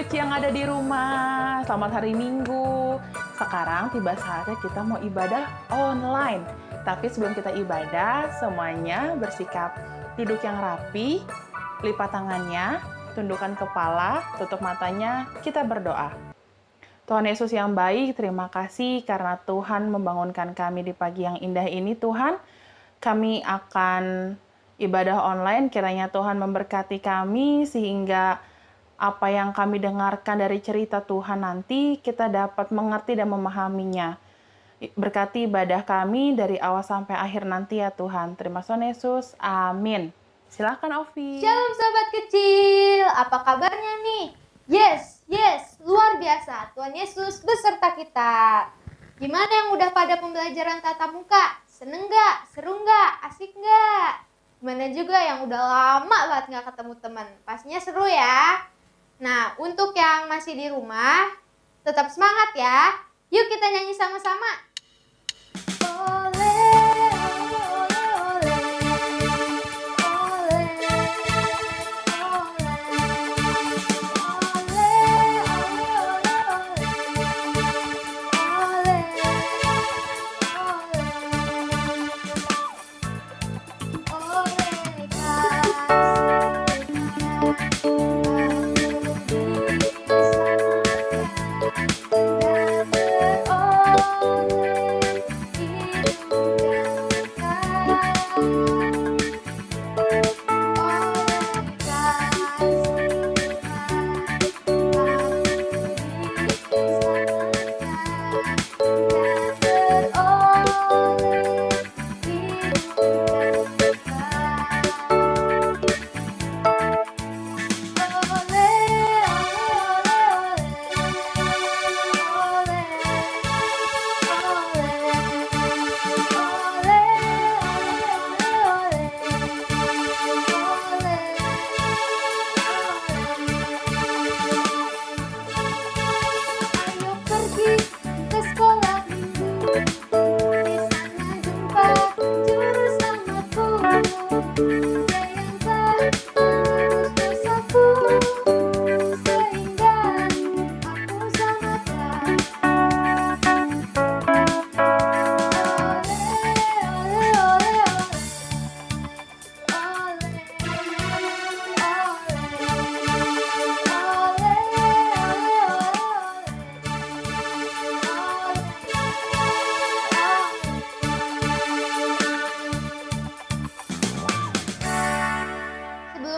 kecil yang ada di rumah, selamat hari Minggu. Sekarang tiba saatnya kita mau ibadah online. Tapi sebelum kita ibadah, semuanya bersikap duduk yang rapi, lipat tangannya, tundukkan kepala, tutup matanya, kita berdoa. Tuhan Yesus yang baik, terima kasih karena Tuhan membangunkan kami di pagi yang indah ini, Tuhan. Kami akan ibadah online, kiranya Tuhan memberkati kami sehingga apa yang kami dengarkan dari cerita Tuhan nanti kita dapat mengerti dan memahaminya. Berkati ibadah kami dari awal sampai akhir nanti ya Tuhan. Terima kasih Yesus. Amin. Silakan Ovi. Shalom sahabat kecil, apa kabarnya nih? Yes, luar biasa. Tuhan Yesus beserta kita. Gimana yang udah pada pembelajaran tatap muka? Seneng nggak? Seru nggak? Asik nggak? Gimana juga yang udah lama banget nggak ketemu teman? Pastinya seru ya. Nah, untuk yang masih di rumah, tetap semangat ya. Yuk kita nyanyi sama-sama.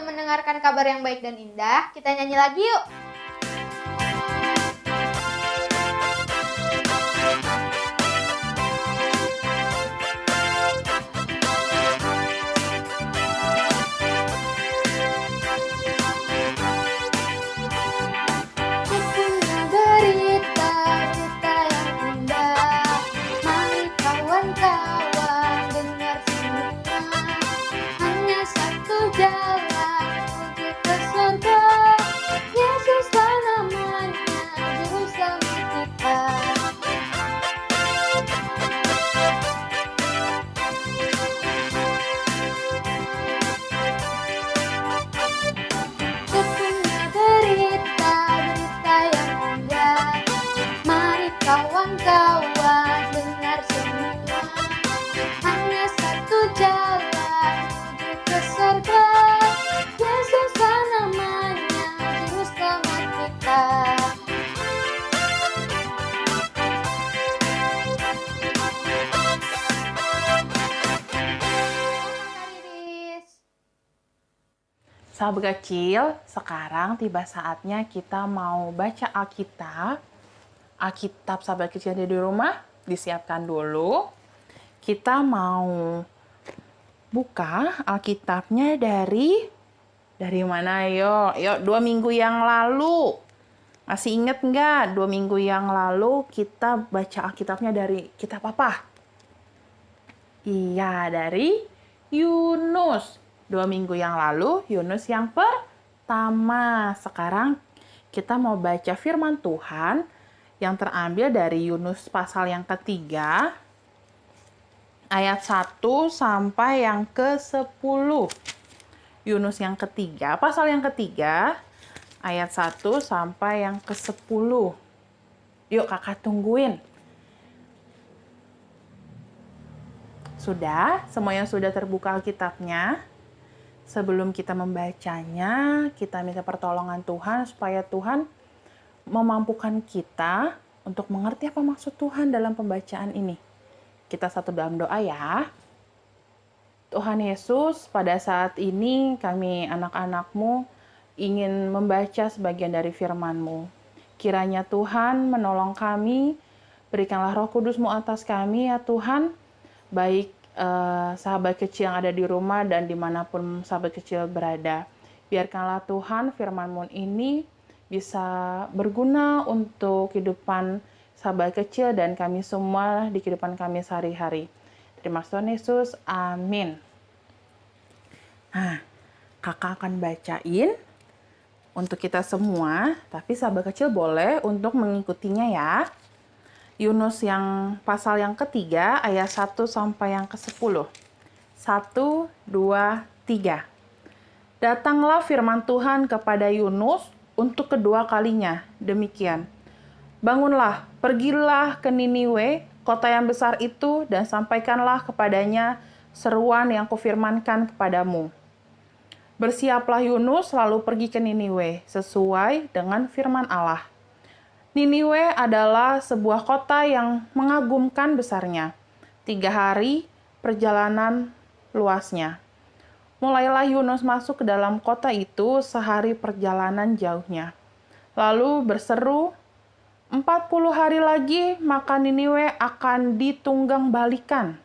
Mendengarkan kabar yang baik dan indah, kita nyanyi lagi yuk. Kawan-kawan dengar semua, hanya satu jalan menuju ke surga. Yesus namanya, juru selamat kita. Sahabat kecil, sekarang tiba saatnya kita mau baca Alkitab. Alkitab sahabat kecil di rumah, disiapkan dulu. Kita mau buka Alkitabnya dari mana? Yuk, 2 minggu yang lalu. Masih inget nggak? 2 minggu yang lalu kita baca Alkitabnya dari kitab apa? Iya, dari Yunus. 2 minggu yang lalu, Yunus yang pertama. Sekarang kita mau baca firman Tuhan yang terambil dari Yunus pasal yang ketiga, ayat 1 sampai yang ke-10. Yunus yang ketiga, pasal yang ketiga, ayat 1 sampai yang ke-10. Yuk kakak tungguin. Sudah? Semuanya sudah terbuka Alkitabnya? Sebelum kita membacanya, kita minta pertolongan Tuhan supaya Tuhan memampukan kita untuk mengerti apa maksud Tuhan dalam pembacaan ini. Kita satu dalam doa ya. Tuhan Yesus, pada saat ini kami anak-anak-Mu ingin membaca sebagian dari firman-Mu. Kiranya Tuhan menolong kami, berikanlah Roh Kudus-Mu atas kami ya Tuhan, baik sahabat kecil yang ada di rumah dan dimanapun sahabat kecil berada. Biarkanlah Tuhan firman-Mu ini bisa berguna untuk kehidupan sahabat kecil dan kami semua di kehidupan kami sehari-hari. Terima kasih Tuhan Yesus, amin. Nah, kakak akan bacain untuk kita semua, tapi sahabat kecil boleh untuk mengikutinya ya. Yunus yang pasal yang ketiga, ayat 1 sampai yang ke-10. 1, 2, 3. Datanglah firman Tuhan kepada Yunus untuk kedua kalinya. Demikian. Bangunlah, pergilah ke Niniwe, kota yang besar itu, dan sampaikanlah kepadanya seruan yang kufirmankan kepadamu. Bersiaplah Yunus lalu pergi ke Niniwe, sesuai dengan firman Allah. Niniwe adalah sebuah kota yang mengagumkan besarnya. 3 hari perjalanan luasnya. Mulailah Yunus masuk ke dalam kota itu sehari perjalanan jauhnya. Lalu berseru, 40 hari lagi maka Niniwe akan ditunggang balikan.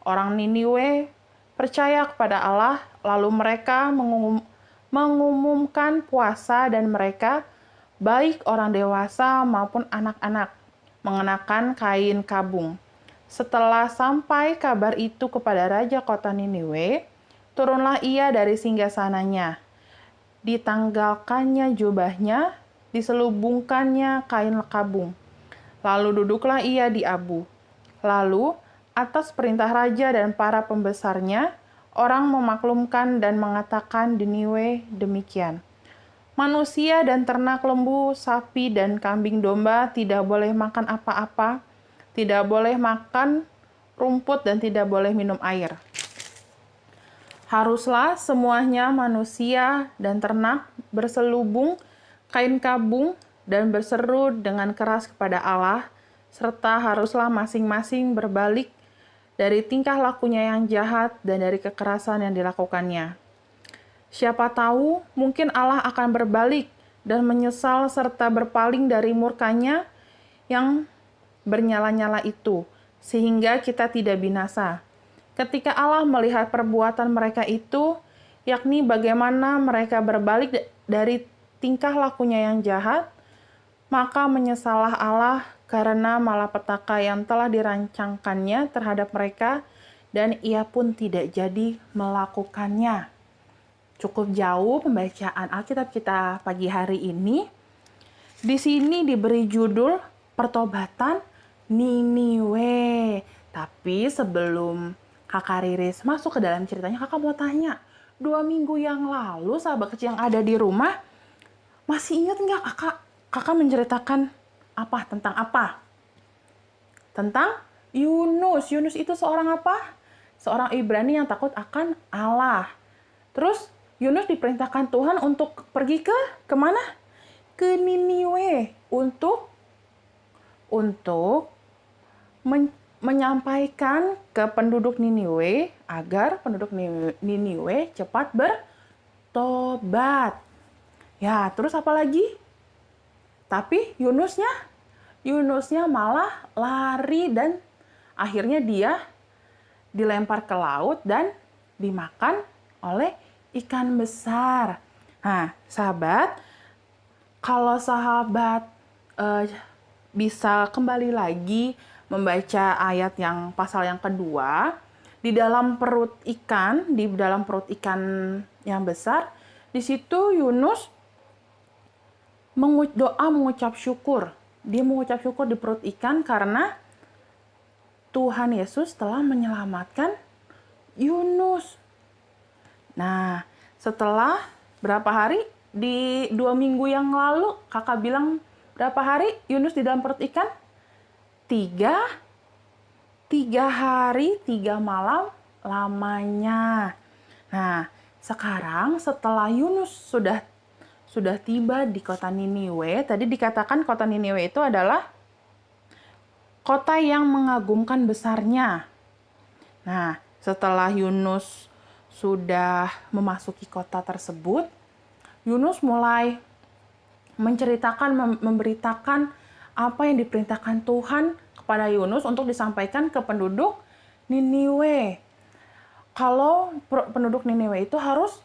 Orang Niniwe percaya kepada Allah, lalu mereka mengumumkan puasa dan mereka, baik orang dewasa maupun anak-anak, mengenakan kain kabung. Setelah sampai kabar itu kepada raja kota Niniwe, turunlah ia dari singgasananya. Ditanggalkannya jubahnya, diselubungkannya kain kabung. Lalu duduklah ia di abu. Lalu, atas perintah raja dan para pembesarnya, orang memaklumkan dan mengatakan di Niniwe demikian. Manusia dan ternak lembu, sapi, dan kambing domba tidak boleh makan apa-apa, tidak boleh makan rumput, dan tidak boleh minum air. Haruslah semuanya manusia dan ternak berselubung kain kabung dan berseru dengan keras kepada Allah, serta haruslah masing-masing berbalik dari tingkah lakunya yang jahat dan dari kekerasan yang dilakukannya. Siapa tahu mungkin Allah akan berbalik dan menyesal serta berpaling dari murkanya yang bernyala-nyala itu, sehingga kita tidak binasa. Ketika Allah melihat perbuatan mereka itu, yakni bagaimana mereka berbalik dari tingkah lakunya yang jahat, maka menyesallah Allah karena malapetaka yang telah dirancangkannya terhadap mereka, dan ia pun tidak jadi melakukannya. Cukup jauh pembacaan Alkitab kita pagi hari ini. Di sini diberi judul Pertobatan Niniwe. Tapi sebelum Kakak Riris masuk ke dalam ceritanya, kakak mau tanya, 2 minggu yang lalu sahabat kecil yang ada di rumah, masih ingat nggak kakak menceritakan apa? Tentang apa? Tentang Yunus. Yunus itu seorang apa? Seorang Ibrani yang takut akan Allah. Terus Yunus diperintahkan Tuhan untuk pergi ke kemana? Ke Niniwe untuk menyampaikan ke penduduk Niniwe agar penduduk Niniwe cepat bertobat. Ya, terus apa lagi? Tapi Yunusnya malah lari dan akhirnya dia dilempar ke laut dan dimakan oleh ikan besar. Nah, sahabat, kalau sahabat bisa kembali lagi membaca ayat yang pasal yang kedua, di dalam perut ikan yang besar, di situ Yunus mengucap syukur. Dia mengucap syukur di perut ikan karena Tuhan Yesus telah menyelamatkan Yunus. Nah, setelah berapa hari? di 2 minggu yang lalu kakak bilang berapa hari Yunus di dalam perut ikan? Tiga hari, 3 malam lamanya. Nah, sekarang setelah Yunus sudah tiba di kota Niniwe, tadi dikatakan kota Niniwe itu adalah kota yang mengagumkan besarnya. Nah, setelah Yunus sudah memasuki kota tersebut, Yunus mulai menceritakan, memberitakan apa yang diperintahkan Tuhan kepada Yunus untuk disampaikan ke penduduk Niniwe. Kalau penduduk Niniwe itu harus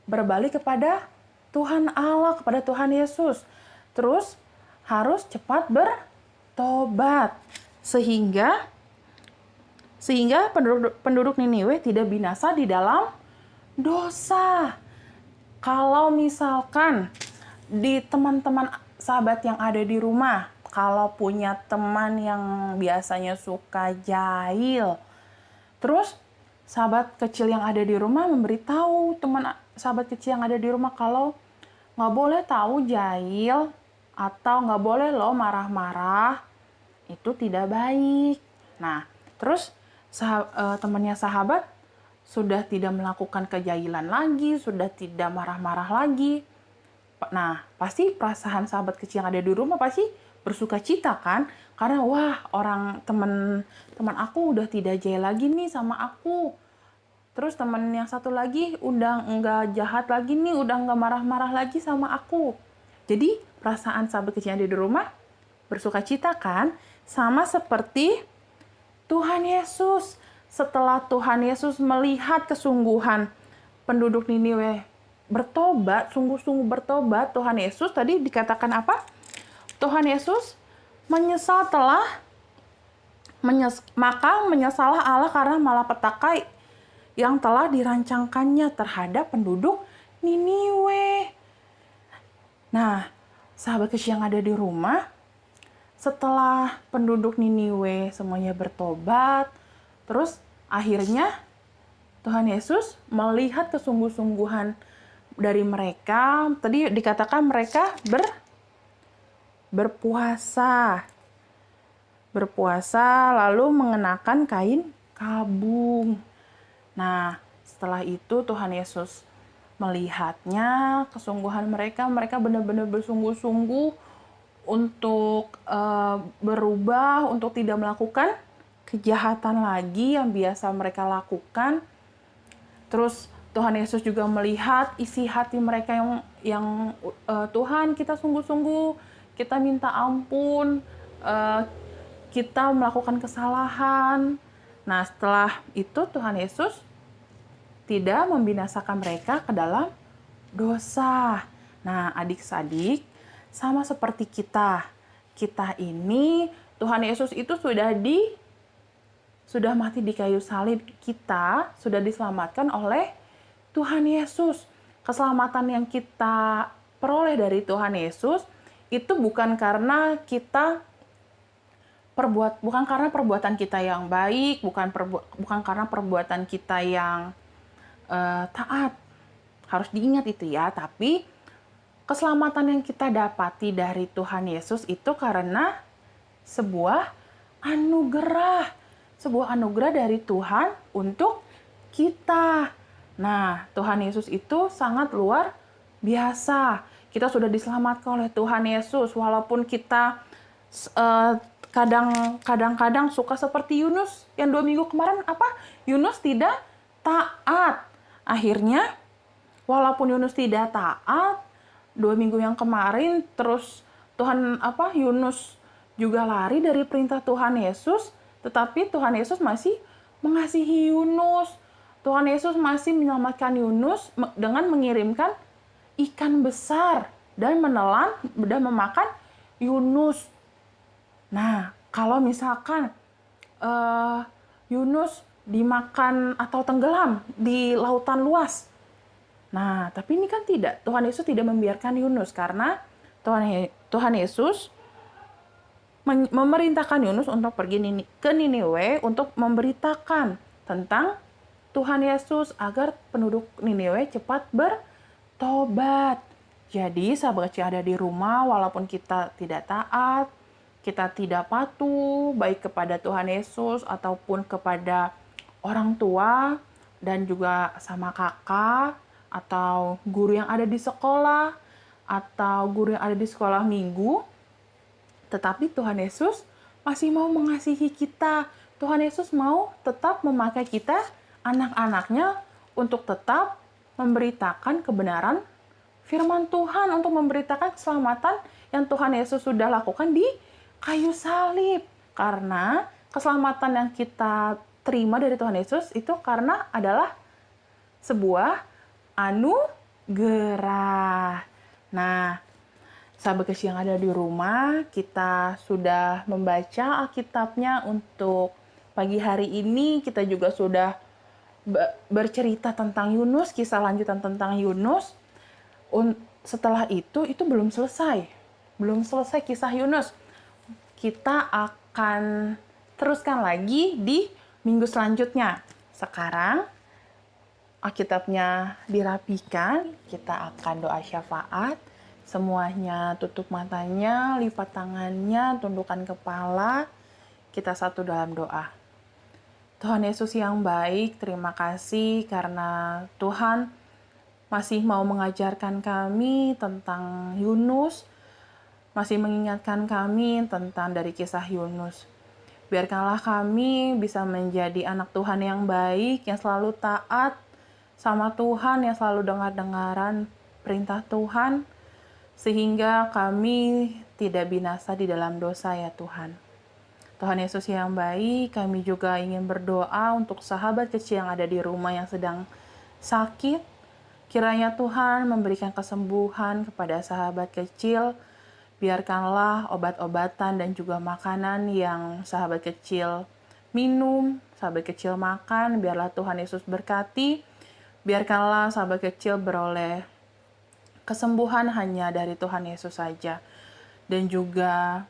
berbalik kepada Tuhan Allah, kepada Tuhan Yesus. Terus harus cepat bertobat. Sehingga penduduk Niniwe tidak binasa di dalam dosa. Kalau misalkan di teman-teman sahabat yang ada di rumah, kalau punya teman yang biasanya suka jahil, terus sahabat kecil yang ada di rumah memberitahu sahabat kecil yang ada di rumah kalau nggak boleh tahu jahil atau nggak boleh lo marah-marah, itu tidak baik. Nah, terus temannya sahabat sudah tidak melakukan kejahilan lagi, sudah tidak marah-marah lagi. Nah, pasti perasaan sahabat kecil yang ada di rumah pasti bersuka cita kan? Karena wah, teman aku udah tidak jahil lagi nih sama aku. Terus teman yang satu lagi udah nggak jahat lagi nih, udah nggak marah-marah lagi sama aku. Jadi perasaan sahabat kecil yang ada di rumah bersuka cita kan? Sama seperti Tuhan Yesus. Setelah Tuhan Yesus melihat kesungguhan penduduk Niniwe bertobat, sungguh-sungguh bertobat, Tuhan Yesus tadi dikatakan apa? Tuhan Yesus menyesal maka menyesalah Allah karena malapetaka yang telah dirancangkannya terhadap penduduk Niniwe. Nah, sahabat kecil yang ada di rumah, setelah penduduk Niniwe semuanya bertobat, terus akhirnya Tuhan Yesus melihat kesungguh-sungguhan dari mereka. Tadi dikatakan mereka berpuasa lalu mengenakan kain kabung. Nah, setelah itu Tuhan Yesus melihatnya kesungguhan mereka benar-benar bersungguh-sungguh untuk berubah, untuk tidak melakukan kejahatan lagi yang biasa mereka lakukan. Terus Tuhan Yesus juga melihat isi hati mereka yang Tuhan, kita sungguh-sungguh, kita minta ampun, kita melakukan kesalahan. Nah, setelah itu Tuhan Yesus tidak membinasakan mereka ke dalam dosa. Nah, adik-adik, sama seperti kita ini, Tuhan Yesus itu sudah mati di kayu salib. Kita sudah diselamatkan oleh Tuhan Yesus. Keselamatan yang kita peroleh dari Tuhan Yesus itu bukan karena perbuatan kita yang baik, bukan karena perbuatan kita yang taat. Harus diingat itu ya, tapi keselamatan yang kita dapati dari Tuhan Yesus itu karena sebuah anugerah dari Tuhan untuk kita. Nah, Tuhan Yesus itu sangat luar biasa. Kita sudah diselamatkan oleh Tuhan Yesus, walaupun kita kadang-kadang suka seperti Yunus yang 2 minggu kemarin, Yunus tidak taat. Akhirnya, walaupun Yunus tidak taat, 2 minggu yang kemarin, terus Yunus juga lari dari perintah Tuhan Yesus, tetapi Tuhan Yesus masih mengasihi Yunus. Tuhan Yesus masih menyelamatkan Yunus dengan mengirimkan ikan besar dan menelan dan memakan Yunus. Nah, kalau misalkan Yunus dimakan atau tenggelam di lautan luas. Nah, tapi ini kan tidak. Tuhan Yesus tidak membiarkan Yunus karena Tuhan Yesus memerintahkan Yunus untuk pergi ke Niniwe untuk memberitakan tentang Tuhan Yesus agar penduduk Niniwe cepat bertobat. Jadi, sahabat kecil yang ada di rumah, walaupun kita tidak taat, kita tidak patuh, baik kepada Tuhan Yesus ataupun kepada orang tua, dan juga sama kakak, atau guru yang ada di sekolah, atau guru yang ada di sekolah minggu, tetapi Tuhan Yesus masih mau mengasihi kita. Tuhan Yesus mau tetap memakai kita, anak-anaknya, untuk tetap memberitakan kebenaran firman Tuhan, untuk memberitakan keselamatan yang Tuhan Yesus sudah lakukan di kayu salib. Karena keselamatan yang kita terima dari Tuhan Yesus itu karena adalah sebuah anugerah. Nah, sahabat kecil yang ada di rumah, kita sudah membaca Alkitabnya untuk pagi hari ini. Kita juga sudah bercerita tentang Yunus, kisah lanjutan tentang Yunus. Setelah itu belum selesai. Belum selesai kisah Yunus. Kita akan teruskan lagi di minggu selanjutnya. Sekarang Alkitabnya dirapikan, kita akan doa syafaat. Semuanya tutup matanya, lipat tangannya, tundukkan kepala. Kita satu dalam doa. Tuhan Yesus yang baik, terima kasih karena Tuhan masih mau mengajarkan kami tentang Yunus, masih mengingatkan kami tentang dari kisah Yunus. Biarkanlah kami bisa menjadi anak Tuhan yang baik, yang selalu taat sama Tuhan, yang selalu dengar-dengaran perintah Tuhan, sehingga kami tidak binasa di dalam dosa ya Tuhan. Tuhan Yesus yang baik, kami juga ingin berdoa untuk sahabat kecil yang ada di rumah yang sedang sakit. Kiranya Tuhan memberikan kesembuhan kepada sahabat kecil. Biarkanlah obat-obatan dan juga makanan yang sahabat kecil minum, sahabat kecil makan, biarlah Tuhan Yesus berkati. Biarkanlah sahabat kecil beroleh kesembuhan hanya dari Tuhan Yesus saja. Dan juga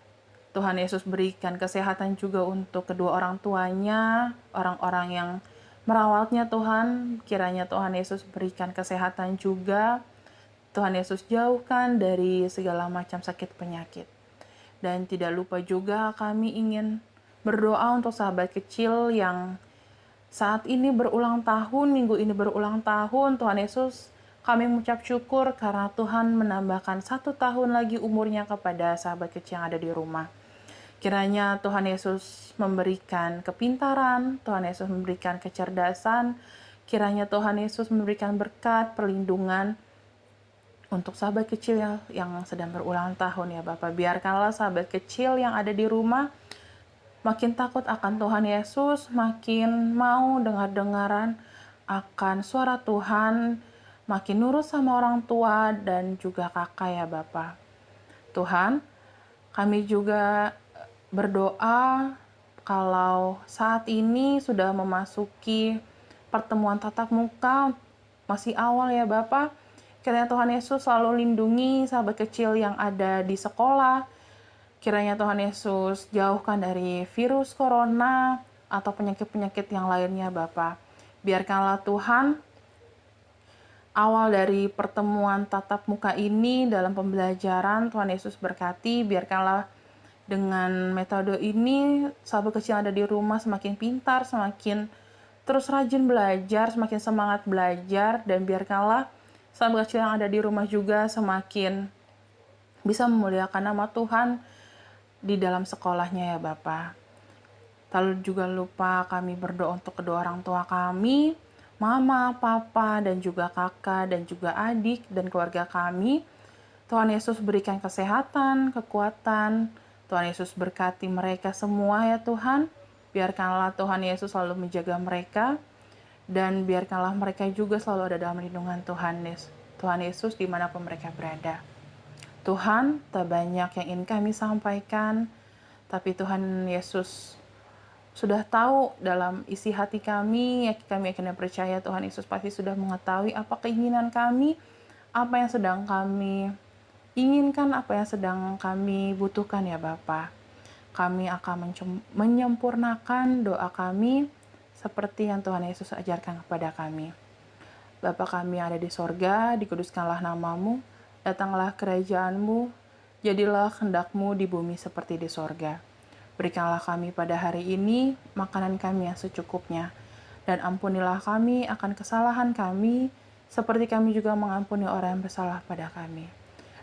Tuhan Yesus berikan kesehatan juga untuk kedua orang tuanya, orang-orang yang merawatnya Tuhan. Kiranya Tuhan Yesus berikan kesehatan juga. Tuhan Yesus jauhkan dari segala macam sakit penyakit. Dan tidak lupa juga kami ingin berdoa untuk sahabat kecil yang saat ini berulang tahun, minggu ini berulang tahun. Tuhan Yesus, kami mengucap syukur karena Tuhan menambahkan 1 tahun lagi umurnya kepada sahabat kecil yang ada di rumah. Kiranya Tuhan Yesus memberikan kepintaran, Tuhan Yesus memberikan kecerdasan, kiranya Tuhan Yesus memberikan berkat, perlindungan untuk sahabat kecil yang sedang berulang tahun ya Bapak. Biarkanlah sahabat kecil yang ada di rumah makin takut akan Tuhan Yesus, makin mau dengar-dengaran akan suara Tuhan, makin nurut sama orang tua dan juga kakak ya Bapak. Tuhan, kami juga berdoa kalau saat ini sudah memasuki pertemuan tatap muka, masih awal ya Bapak. Kiranya Tuhan Yesus selalu lindungi sahabat kecil yang ada di sekolah. Kiranya Tuhan Yesus jauhkan dari virus corona atau penyakit-penyakit yang lainnya Bapak. Biarkanlah Tuhan awal dari pertemuan tatap muka ini dalam pembelajaran, Tuhan Yesus berkati. Biarkanlah dengan metode ini, sahabat kecil yang ada di rumah semakin pintar, semakin terus rajin belajar, semakin semangat belajar, dan biarkanlah sahabat kecil yang ada di rumah juga semakin bisa memuliakan nama Tuhan di dalam sekolahnya ya Bapak. Lalu juga lupa kami berdoa untuk kedua orang tua kami, mama, papa, dan juga kakak, dan juga adik, dan keluarga kami. Tuhan Yesus berikan kesehatan, kekuatan. Tuhan Yesus berkati mereka semua ya Tuhan. Biarkanlah Tuhan Yesus selalu menjaga mereka. Dan biarkanlah mereka juga selalu ada dalam lindungan Tuhan Yesus dimanapun mereka berada. Tuhan, tak banyak yang ingin kami sampaikan. Tapi Tuhan Yesus sudah tahu dalam isi hati kami akhirnya percaya Tuhan Yesus pasti sudah mengetahui apa keinginan kami, apa yang sedang kami inginkan, apa yang sedang kami butuhkan ya Bapa. Kami akan menyempurnakan doa kami seperti yang Tuhan Yesus ajarkan kepada kami. Bapa kami yang ada di sorga, dikuduskanlah namamu, Datanglah kerajaan-Mu, jadilah kehendak-Mu di bumi seperti di sorga. Berikanlah kami pada hari ini makanan kami yang secukupnya, dan ampunilah kami akan kesalahan kami, seperti kami juga mengampuni orang yang bersalah pada kami.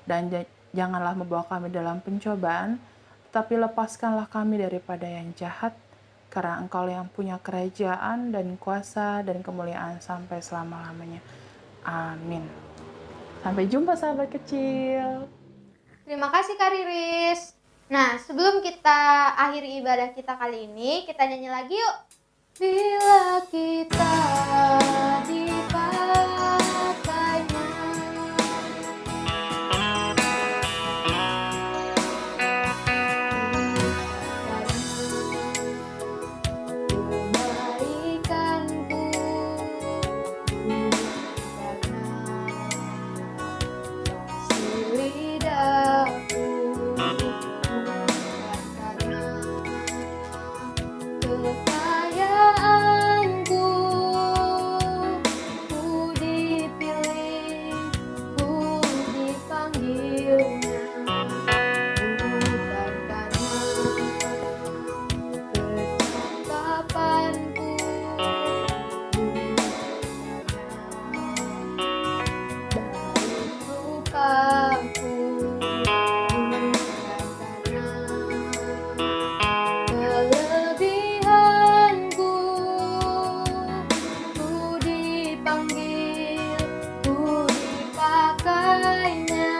Dan janganlah membawa kami dalam pencobaan, tetapi lepaskanlah kami daripada yang jahat, karena Engkau yang punya kerajaan dan kuasa dan kemuliaan sampai selama-lamanya. Amin. Sampai jumpa sahabat kecil. Terima kasih Kak Riris. Nah, sebelum kita akhiri ibadah kita kali ini, kita nyanyi lagi yuk. Bila kita dipakainya kebaikanku, kasih lidahku, karena kekayaanku, ku dipilih, ku dipanggilnya, bukan karena kecakapanku, baik rupaku, bukan karena kelebihanku, ku dipanggil, ku dipakainya.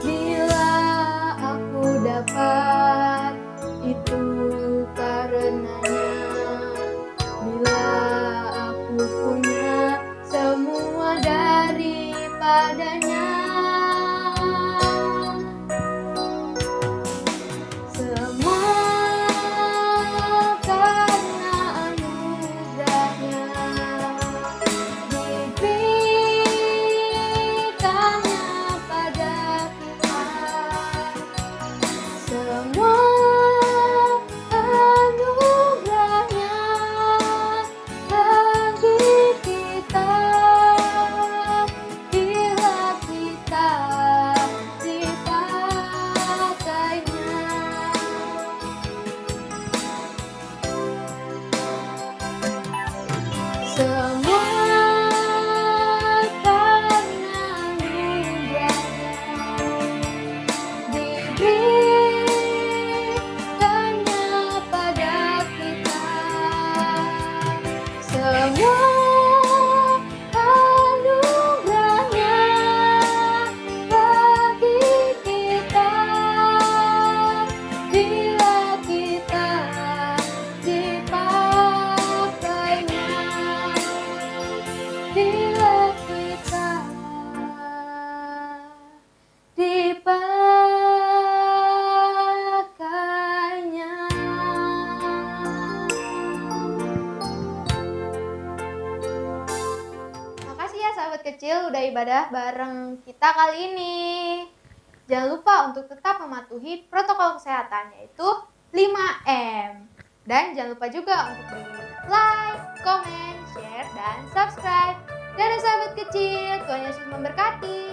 Bila aku dapat itu karenanya, bila aku punya semua daripadanya, semua karena anugerahnya, diberikannya pada kita. Semua anugerahnya bagi kita, bila kita dipakainya. Semua karena anugerahnya, diberikannya pada kita. Semua anugerahnya bagi kita, bila kita dipakainya, bila kita dipakainya. Makasih ya sahabat kecil udah ibadah bareng kita kali ini. Jangan lupa untuk tetap mematuhi protokol kesehatan, yaitu 5M. Dan jangan lupa juga untuk like, comment, share, dan subscribe. Dadah sahabat kecil, Tuhan Yesus memberkati.